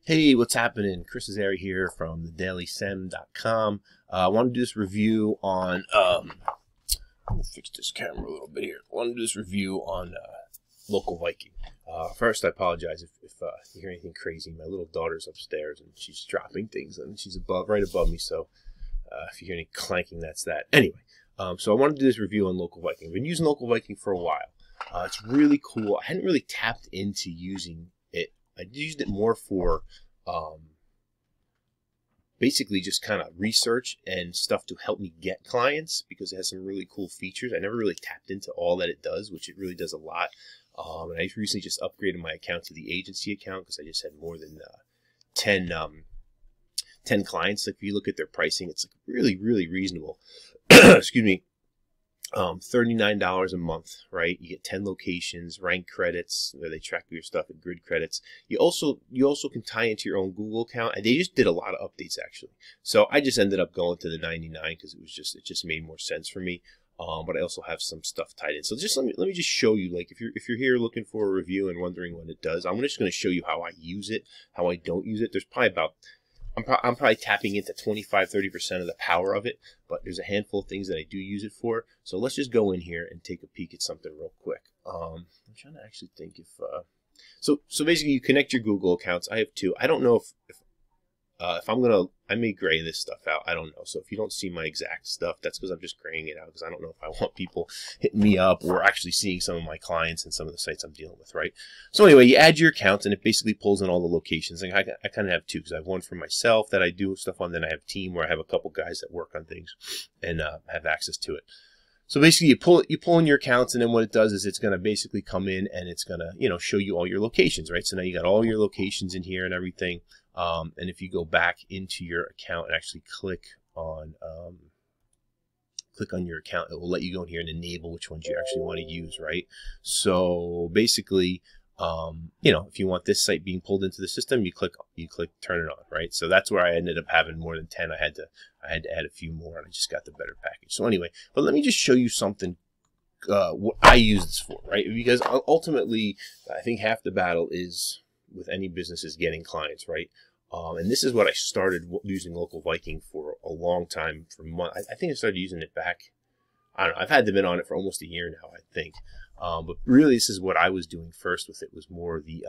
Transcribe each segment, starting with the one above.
Hey, what's happening? Chris Azari here from thedailysem.com. I want to do this review on, let me fix this camera a little bit here. I want to do this review on Local Viking. First, I apologize if you hear anything crazy. My little daughter's upstairs and she's dropping things and she's right above me. So if you hear any clanking, that's that. Anyway, so I want to do this review on Local Viking. I've been using Local Viking for a while. It's really cool. I hadn't really tapped into using it. I used it more for basically just kind of research and stuff to help me get clients because it has some really cool features. I never really tapped into all that it does, which it really does a lot. And I recently just upgraded my account to the agency account because I just had more than 10 clients. Like if you look at their pricing, it's like really, really reasonable. Excuse me. $39 a month, right? You get 10 locations, rank credits, where they track your stuff and grid credits. You also can tie into your own Google account, and they just did a lot of updates actually. So I just ended up going to the 99 because it just made more sense for me. But I also have some stuff tied in. So just let me just show you, like if you're here looking for a review and wondering what it does, I'm just going to show you how I use it, how I don't use it. There's probably about I'm probably tapping into 25–30% of the power of it, but there's a handful of things that I do use it for. So let's just go in here and take a peek at something real quick. I'm trying to actually think if so basically you connect your Google accounts. I have two. I don't know if I may gray this stuff out. I don't know. So if you don't see my exact stuff, that's because I'm just graying it out because I don't know if I want people hitting me up or actually seeing some of my clients and some of the sites I'm dealing with, right? So anyway, you add your accounts and it basically pulls in all the locations. And I kind of have two because I have one for myself that I do stuff on. Then I have a team where I have a couple guys that work on things and have access to it. So basically you pull in your accounts, and then what it does is it's going to basically come in and it's going to, show you all your locations, right? So now you got all your locations in here and everything. And if you go back into your account and actually click on your account, it will let you go in here and enable which ones you actually want to use, right? So basically, if you want this site being pulled into the system, you click turn it on, right? So that's where I ended up having more than 10. I had to add a few more, and I just got the better package. So anyway, but let me just show you something. What I use this for, right? Because ultimately, I think half the battle is with any business is getting clients, right? And this is what I started using Local Viking for a long time. For months, I think I started using it back. I don't know. I've had them on it for almost a year now, I think. But really, this is what I was doing first with it. Was more the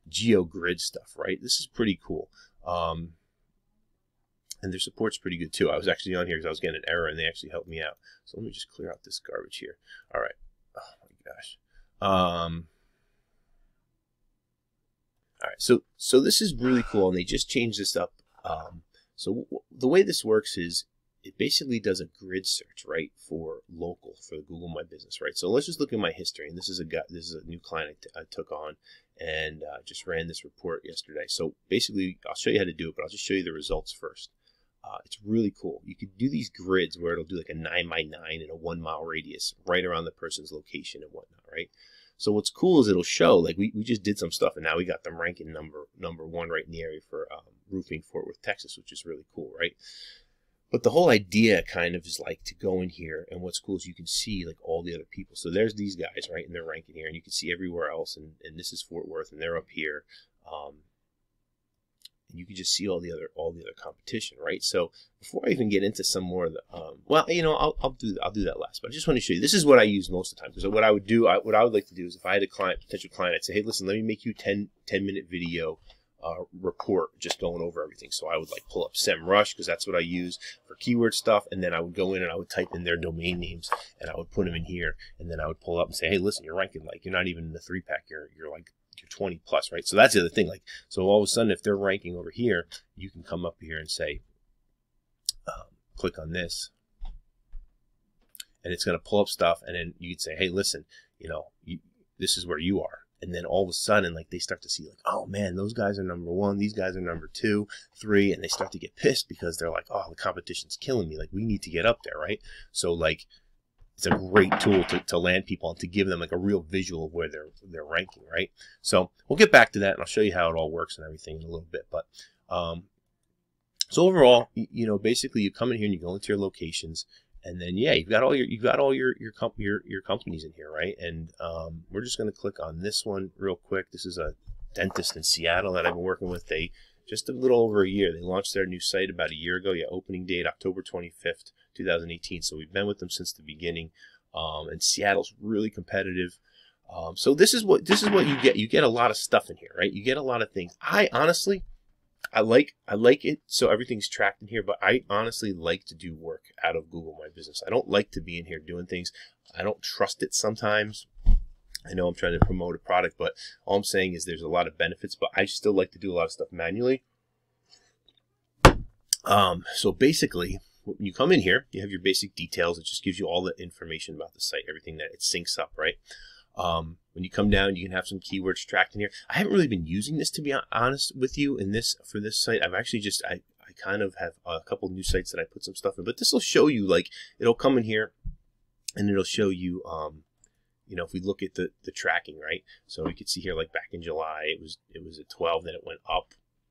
geo grid stuff, right? This is pretty cool. And their support's pretty good too. I was actually on here because I was getting an error, and they actually helped me out. So let me just clear out this garbage here. All right. Oh my gosh. All right, so this is really cool, and they just changed this up. So the way this works is it basically does a grid search, right, for local, for Google My Business, right? So let's just look at my history, and this is a new client I took on, and just ran this report yesterday. So basically, I'll show you how to do it, but I'll just show you the results first. It's really cool. You could do these grids where it'll do like a 9x9 in a 1 mile radius right around the person's location and whatnot, right? So what's cool is it'll show, like we just did some stuff, and now we got them ranking number 1 right in the area for roofing Fort Worth, Texas, which is really cool, right? But the whole idea kind of is like to go in here, and what's cool is you can see like all the other people. So there's these guys, right, and they're ranking here, and you can see everywhere else, and this is Fort Worth, and they're up here. And you can just see all the other competition, right? So before I even get into some more of the, I'll do that last. But I just want to show you. This is what I use most of the time. Because what I would do, what I would like to do is if I had a potential client, I'd say, hey, listen, let me make you 10-minute video report, just going over everything. So I would like pull up SEMrush because that's what I use for keyword stuff, and then I would go in and I would type in their domain names and I would put them in here, and then I would pull up and say, hey, listen, you're ranking like you're not even in the 3-pack, you're like. You're 20 plus, right? So that's the other thing. Like, so all of a sudden, if they're ranking over here, you can come up here and say, click on this, and it's going to pull up stuff. And then you can say, hey, listen, this is where you are. And then all of a sudden, like they start to see, like, oh man, those guys are number 1, these guys are number 2, 3, and they start to get pissed because they're like, oh, the competition's killing me. Like, we need to get up there, right? So like. It's a great tool to land people and to give them like a real visual of where they're ranking, right? So we'll get back to that, and I'll show you how it all works and everything in a little bit. But so overall, basically you come in here and you go into your locations, and then you've got all your companies in here, right? And we're just going to click on this one real quick. This is a dentist in Seattle that I've been working with. They just a little over a year. They launched their new site about a year ago. Yeah, opening date October 25th, 2018. So we've been with them since the beginning. And Seattle's really competitive. So this is what you get. You get a lot of stuff in here, right? You get a lot of things. I honestly, I like it, so everything's tracked in here, but I honestly like to do work out of Google My Business. I don't like to be in here doing things. I don't trust it sometimes. I know I'm trying to promote a product, but all I'm saying is there's a lot of benefits, but I still like to do a lot of stuff manually. So basically, when you come in here, you have your basic details. It just gives you all the information about the site, everything that it syncs up, right? When you come down, you can have some keywords tracked in here. I haven't really been using this, to be honest with you, for this site. I've actually just, I kind of have a couple new sites that I put some stuff in, but this will show you, like, it'll come in here and it'll show you, you know, if we look at the tracking, right? So we could see here, like back in July, it was at 12, then it went up,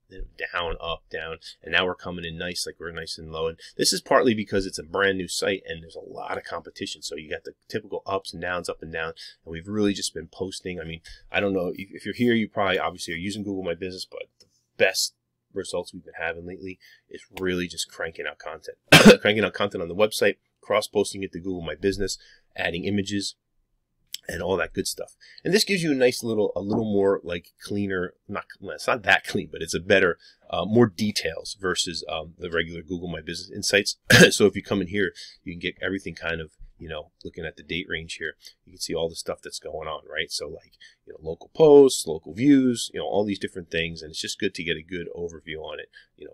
then down, up, down, and now we're coming in nice, like we're nice and low. And this is partly because it's a brand new site and there's a lot of competition. So you got the typical ups and downs, up and down, and we've really just been posting. I mean, I don't know if you're here, you probably obviously are using Google My Business, but the best results we've been having lately is really just cranking out content, cranking out content on the website, cross-posting it to Google My Business, adding images, and all that good stuff. And this gives you a nice a little more like cleaner, it's not that clean, but it's a better, more details versus the regular Google My Business Insights. So if you come in here, you can get everything kind of, you know, looking at the date range here, you can see all the stuff that's going on, right? So like, you know, local posts, local views, you know, all these different things. And it's just good to get a good overview on it, you know,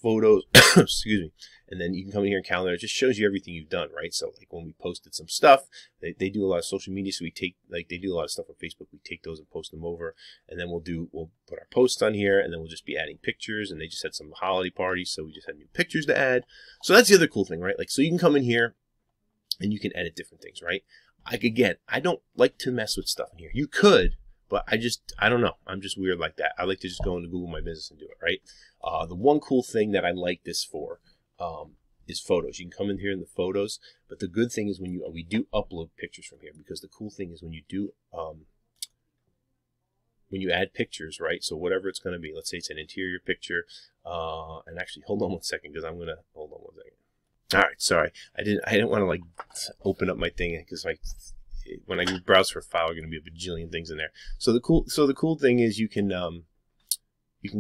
photos, excuse me. And then you can come in here and calendar. It just shows you everything you've done, right? So like when we posted some stuff, they do a lot of social media. So we take, like they do a lot of stuff on Facebook. We take those and post them over, and then we'll put our posts on here, and then we'll just be adding pictures. And they just had some holiday parties, so we just had new pictures to add. So that's the other cool thing, right? Like, so you can come in here and you can edit different things, right? Like, again, I don't like to mess with stuff in here. You could, but I don't know. I'm just weird like that. I like to just go into Google My Business and do it, right? The one cool thing that I like this for is photos. You can come in here in the photos, but the good thing is when we do upload pictures from here, because the cool thing is when you do, when you add pictures, right? So whatever it's going to be, let's say it's an interior picture, and actually, hold on one second, because hold on one second. All right, sorry. I didn't want to like open up my thing because when I browse for a file, there's going to be a bajillion things in there. So the cool thing is you can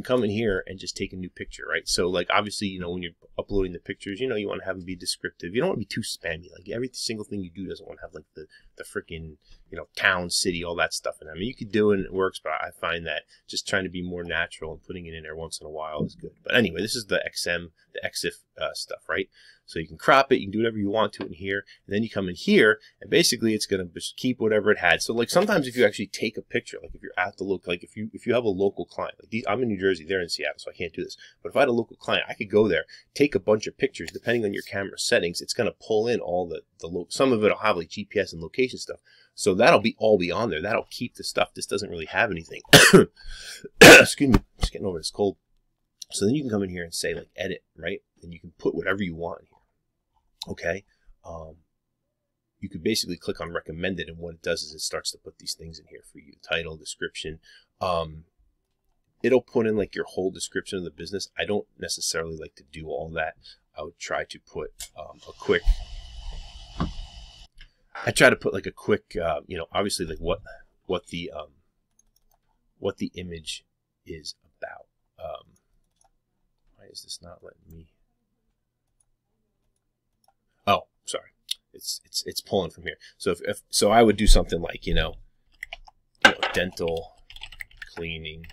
come in here and just take a new picture, right? So like obviously, you know, when you're uploading the pictures, you know, you want to have them be descriptive. You don't want to be too spammy. Like every single thing you do doesn't want to have like the freaking, you know, town, city, all that stuff in it. I mean, you could do it and it works, but I find that just trying to be more natural and putting it in there once in a while is good. But anyway, this is the EXIF stuff, right? So you can crop it, you can do whatever you want to it in here, and then you come in here, and basically it's going to just keep whatever it had. So like sometimes if you actually take a picture, like if you're at the local, like if you have a local client, like I'm in New Jersey, they're in Seattle, so I can't do this. But if I had a local client, I could go there, take a bunch of pictures, depending on your camera settings, it's going to pull in all the some of it will have like GPS and location stuff. So that'll all be on there. That'll keep the stuff. This doesn't really have anything. Excuse me, just getting over this cold. So then you can come in here and say like edit, right? And you can put whatever you want in here. Okay. You could basically click on recommended, and what it does is it starts to put these things in here for you. Title, description. It'll put in like your whole description of the business. I don't necessarily like to do all that. I would try to put a quick you know, obviously like what the image is about. Why is this not letting me? Oh, sorry. It's pulling from here. So so I would do something like, you know, dental cleaning,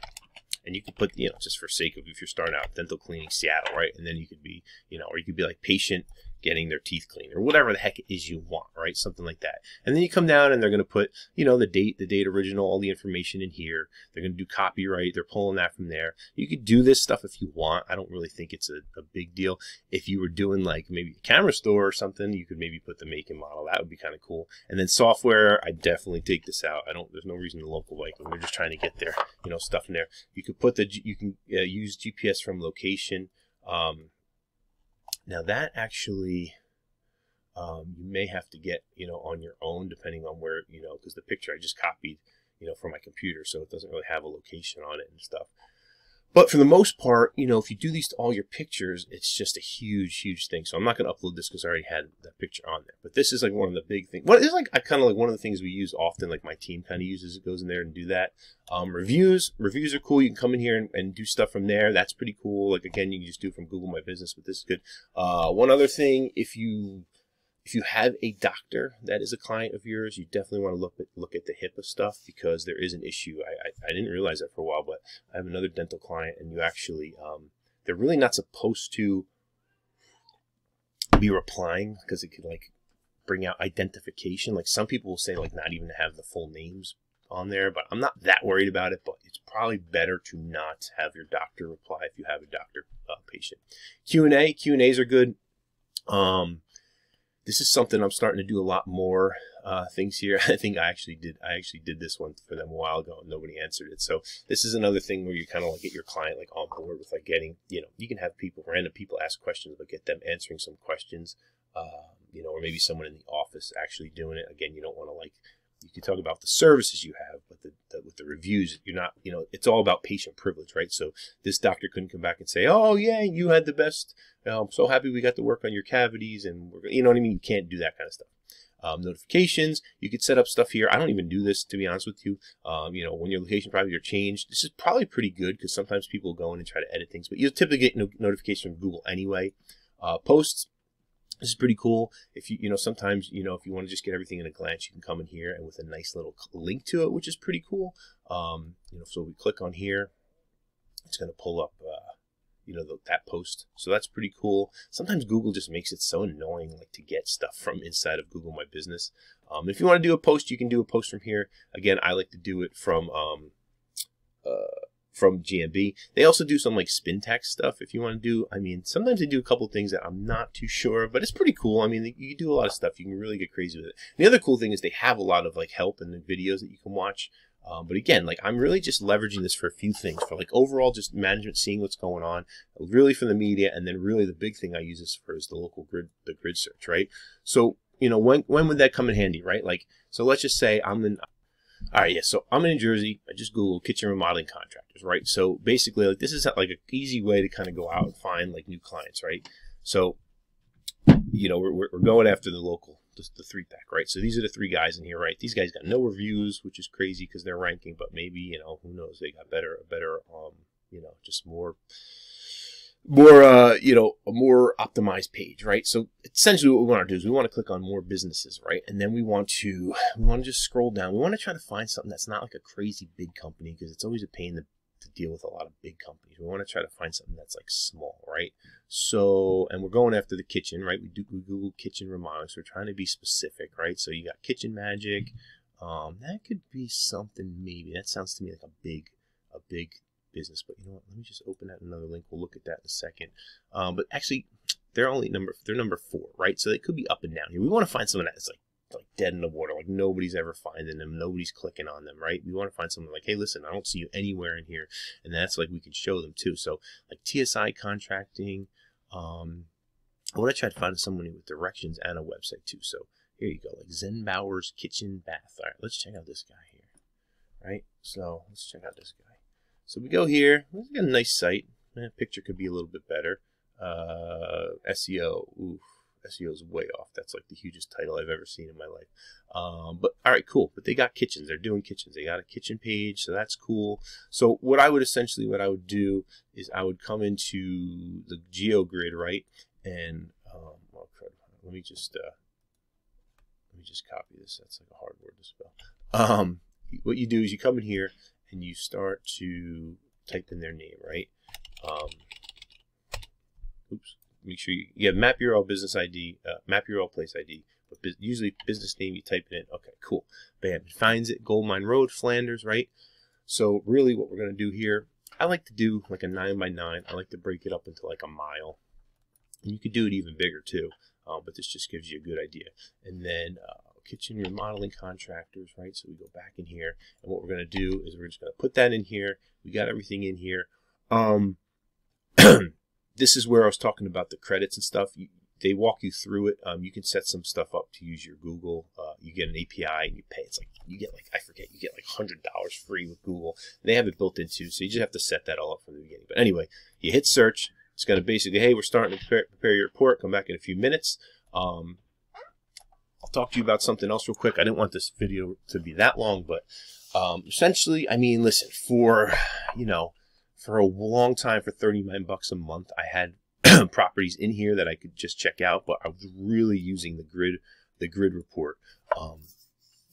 and you could put, you know, just for sake of if you're starting out, dental cleaning Seattle, right? And then you could be, you know, or you could be like patient getting their teeth cleaned, or whatever the heck it is you want, right? Something like that. And then you come down and they're going to put, you know, the date original, all the information in here. They're going to do copyright. They're pulling that from there. You could do this stuff if you want. I don't really think it's a big deal. If you were doing like maybe a camera store or something, you could maybe put the make and model. That would be kind of cool. And then software, I definitely take this out. There's no reason to Local Viking. We're just trying to get their, you know, stuff in there. You could put you can use GPS from location. Now that actually, you may have to get, you know, on your own, depending on where, you know, because the picture I just copied, from my computer, so it doesn't really have a location on it and stuff. But for the most part, if you do these to all your pictures, it's just a huge, huge thing. So I'm not going to upload this because I already had that picture on there. But this is like one of the big things. Well, it's like kind of like one of the things we use often, like my team kind of uses it, goes in there and do that. Reviews are cool. You can come in here and do stuff from there. That's pretty cool. Like, again, you can just do it from Google My Business, but this is good. One other thing, if you have a doctor that is a client of yours, you definitely want to look at the HIPAA stuff, because there is an issue. I didn't realize that for a while, but I have another dental client, and you actually, they're really not supposed to be replying, because it could like bring out identification. Like some people will say like not even to have the full names on there, but I'm not that worried about it. But it's probably better to not have your doctor reply if you have a doctor patient. Q&As are good. This is something I'm starting to do a lot more things here. I think I actually did this one for them a while ago and nobody answered it. So this is another thing where you kind of like get your client like on board with like getting, you can have random people ask questions, but get them answering some questions, or maybe someone in the office actually doing it. Again, you don't want to like, you can talk about the services you have, but with the reviews, you're not, it's all about patient privilege, right? So this doctor couldn't come back and say, oh yeah, you had the best, I'm so happy we got to work on your cavities, and you know what I mean? You can't do that kind of stuff. Notifications, you could set up stuff here. I don't even do this, to be honest with you. When your location private or changed, this is probably pretty good, because sometimes people go in and try to edit things, but you'll typically get notifications from Google anyway. Posts, this is pretty cool. If sometimes, if you want to just get everything in a glance, you can come in here and with a nice little link to it, which is pretty cool. So we click on here, it's going to pull up, that post. So that's pretty cool. Sometimes Google just makes it so annoying, like to get stuff from inside of Google My Business. If you want to do a post, you can do a post from here. Again, I like to do it from GMB. They also do some like spin tax stuff if you want to do. Sometimes they do a couple things that I'm not too sure of, but it's pretty cool. You do a lot of stuff. You can really get crazy with it. And the other cool thing is they have a lot of like help in the videos that you can watch. But again, like I'm really just leveraging this for a few things, for like overall just management, seeing what's going on, really for the media, and then really the big thing I use this for is the local grid, the grid search, right? So, when would that come in handy, right? Like, so let's just say all right, yeah, so I'm in New Jersey. I just Googled kitchen remodeling contractors, right? So basically, like this is like an easy way to kind of go out and find like new clients, right? So, we're going after the local, the 3-pack, right? So these are the 3 guys in here, right? These guys got no reviews, which is crazy because they're ranking, but maybe, who knows? They got a better, just more, a more optimized page, right? So essentially what we want to do is we want to click on more businesses, right? And then we want to just scroll down. We want to try to find something that's not like a crazy big company, because it's always a pain to deal with a lot of big companies. We want to try to find something that's like small, right? So, and we're going after the kitchen, right? We Google kitchen remodeling, so we're trying to be specific, right? So you got Kitchen Magic. That could be something, maybe. That sounds to me like a big business, but you know what? Let me just open that another link. We'll look at that in a second. But actually, they're number 4, right? So they could be up and down here. We want to find someone that's like dead in the water, like nobody's ever finding them, nobody's clicking on them, right? We want to find someone like, hey, listen, I don't see you anywhere in here, and that's like we can show them too. So like TSI contracting, I want to try to find someone with directions and a website too. So here you go, like Zen Bowers Kitchen Bath. All right, let's check out this guy here, right? So let's check out this guy. So we go here. We've got a nice site. That picture could be a little bit better. SEO, oof. SEO is way off. That's like the hugest title I've ever seen in my life. But all right, cool. But they got kitchens. They're doing kitchens. They got a kitchen page, so that's cool. So what I would do is I would come into the GeoGrid, right? And let me just copy this. That's like a hard word to spell. What you do is you come in here and you start to type in their name, right? Oops. Make sure you map URL business ID, map URL place ID, but usually business name, you type it in. Okay, cool. Bam, it finds it. Gold Mine Road, Flanders, right? So really what we're going to do here, I like to do like a 9x9. I like to break it up into like a mile. And you could do it even bigger too, but this just gives you a good idea. And then kitchen remodeling contractors, right? So we go back in here, and what we're going to do is we're just going to put that in here. We got everything in here. This is where I was talking about the credits and stuff. they walk you through it. You can set some stuff up to use your Google. You get an API and you pay. It's like you get like, I forget, you get like $100 free with Google. They have it built into, so you just have to set that all up from the beginning. But anyway, you hit search. It's going to basically, hey, we're starting to prepare your report. Come back in a few minutes. I'll talk to you about something else real quick. I didn't want this video to be that long, but essentially, I mean, listen, for a long time, for $39 a month, I had properties in here that I could just check out, but I was really using the grid report.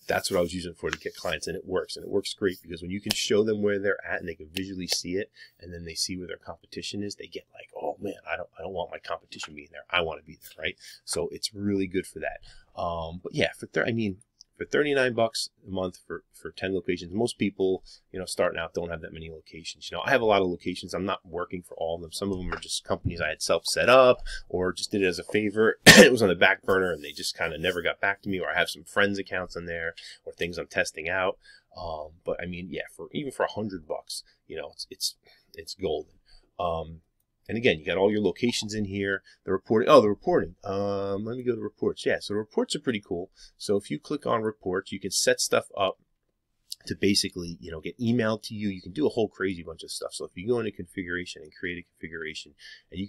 That's what I was using it for, to get clients, and it works great, because when you can show them where they're at and they can visually see it, and then they see where their competition is, they get like, oh man, I don't want my competition being there. I want to be there, right? So it's really good for that. But yeah, for $39 a month for 10 locations, most people, starting out don't have that many locations. I have a lot of locations. I'm not working for all of them. Some of them are just companies I had self-set up or just did it as a favor. It was on the back burner and they just kind of never got back to me, or I have some friends' accounts in there or things I'm testing out. But I mean, yeah, even for $100, it's golden. And again, you got all your locations in here. The reporting. Oh, the reporting. Let me go to reports. Yeah, so reports are pretty cool. So if you click on reports, you can set stuff up to basically, get emailed to you. You can do a whole crazy bunch of stuff. So if you go into configuration and create a configuration, and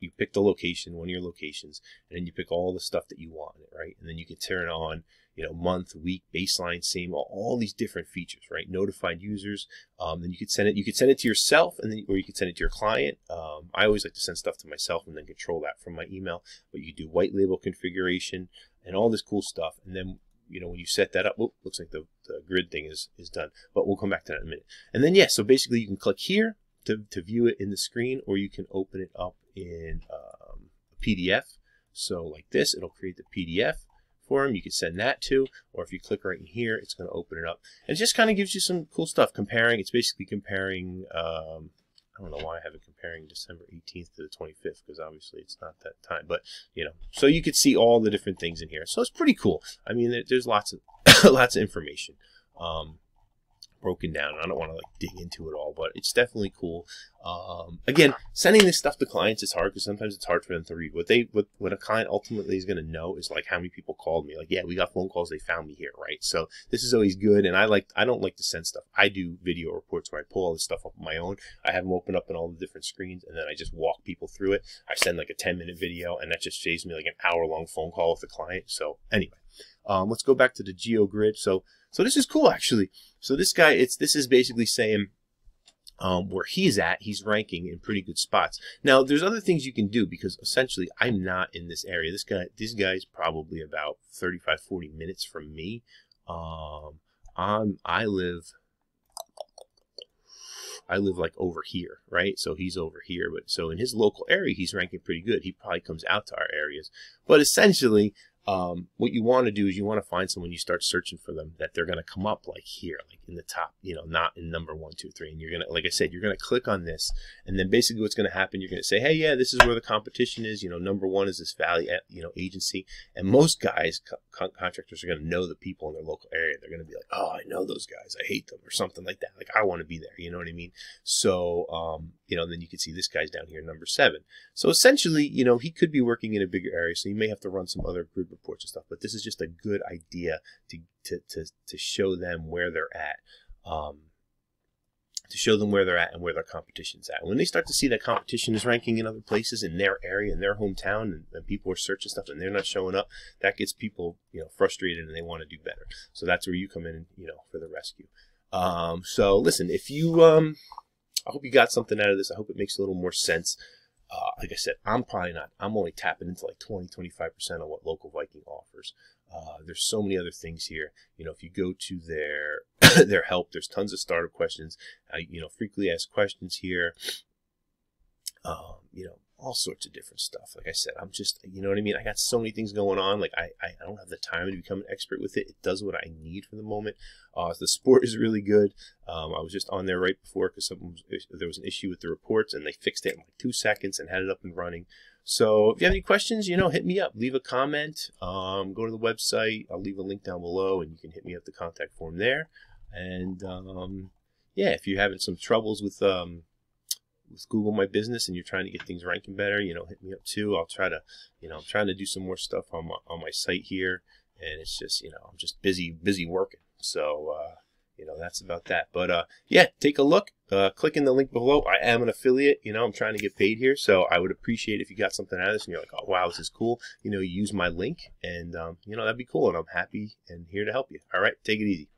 you pick the location, one of your locations, and then you pick all the stuff that you want in it, right? And then you can turn on, month, week, baseline, same, all these different features, right? Notified users. Then you could send it to yourself, or you could send it to your client. I always like to send stuff to myself and then control that from my email. But you do white label configuration and all this cool stuff. And then, when you set that up, looks like the grid thing is done. But we'll come back to that in a minute. And then, yeah, so basically you can click here to view it in the screen, or you can open it up in a PDF. So like this, it'll create the PDF for them. You can send that to, or if you click right in here, it's going to open it up. And it just kind of gives you some cool stuff comparing. It's basically comparing, I don't know why I have it comparing December 18th to the 25th, because obviously it's not that time, but so you could see all the different things in here. So it's pretty cool. I mean, there's lots of lots of information broken down. I don't want to dig into it all, but it's definitely cool. Again, sending this stuff to clients is hard, because sometimes it's hard for them to read. What a client ultimately is going to know is like how many people called me. Like, yeah, we got phone calls, they found me here, right? So this is always good. And I don't like to send stuff. I do video reports where I pull all this stuff up on my own. I have them open up in all the different screens, and then I just walk people through it. I send like a 10-minute video, and that just saves me like an hour-long phone call with the client. So anyway, let's go back to the GeoGrid. So this is cool, actually. So this guy, this is basically saying where he's at. He's ranking in pretty good spots. Now, there's other things you can do, because essentially I'm not in this area. This guy's probably about 35, 40 minutes from me. I live like over here, right? So he's over here, but so in his local area, he's ranking pretty good. He probably comes out to our areas, but essentially, what you want to do is you want to find someone, you start searching for them, that they're going to come up like here, like in the top, not in number 1, 2, 3. And you're going to, like I said, you're going to click on this, and then basically what's going to happen, you're going to say, hey, yeah, this is where the competition is. Number 1 is this Valley, agency. And most guys, contractors, are going to know the people in their local area. They're going to be like, oh, I know those guys, I hate them, or something like that. Like, I want to be there. You know what I mean? So, then you can see this guy's down here, number 7. So essentially, he could be working in a bigger area, so you may have to run some other grid reports and stuff. But this is just a good idea to show them where they're at, and where their competition's at. When they start to see that competition is ranking in other places in their area, in their hometown, and people are searching stuff and they're not showing up, that gets people, frustrated, and they want to do better. So that's where you come in, for the rescue. So listen, if you, I hope you got something out of this. I hope it makes a little more sense. Like I said, I'm only tapping into like 20-25% of what Local Viking offers. There's so many other things here. If you go to their help, there's tons of starter questions. Frequently asked questions here. All sorts of different stuff. Like I said, I'm just, you know what I mean? I got so many things going on. Like, I don't have the time to become an expert with it. It does what I need for the moment. The support is really good. I was just on there right before, because there was an issue with the reports, and they fixed it in like 2 seconds and had it up and running. So if you have any questions, hit me up. Leave a comment. Go to the website. I'll leave a link down below, and you can hit me up the contact form there. And yeah, if you're having some troubles with with Google My Business and you're trying to get things ranking better, hit me up too. I'll try to, I'm trying to do some more stuff on my site here, and it's just, I'm just busy working. So, that's about that. But yeah, take a look. Click in the link below. I am an affiliate. I'm trying to get paid here, so I would appreciate if you got something out of this and you're like, oh wow, this is cool. Use my link, and that'd be cool. And I'm happy and here to help you. All right, take it easy.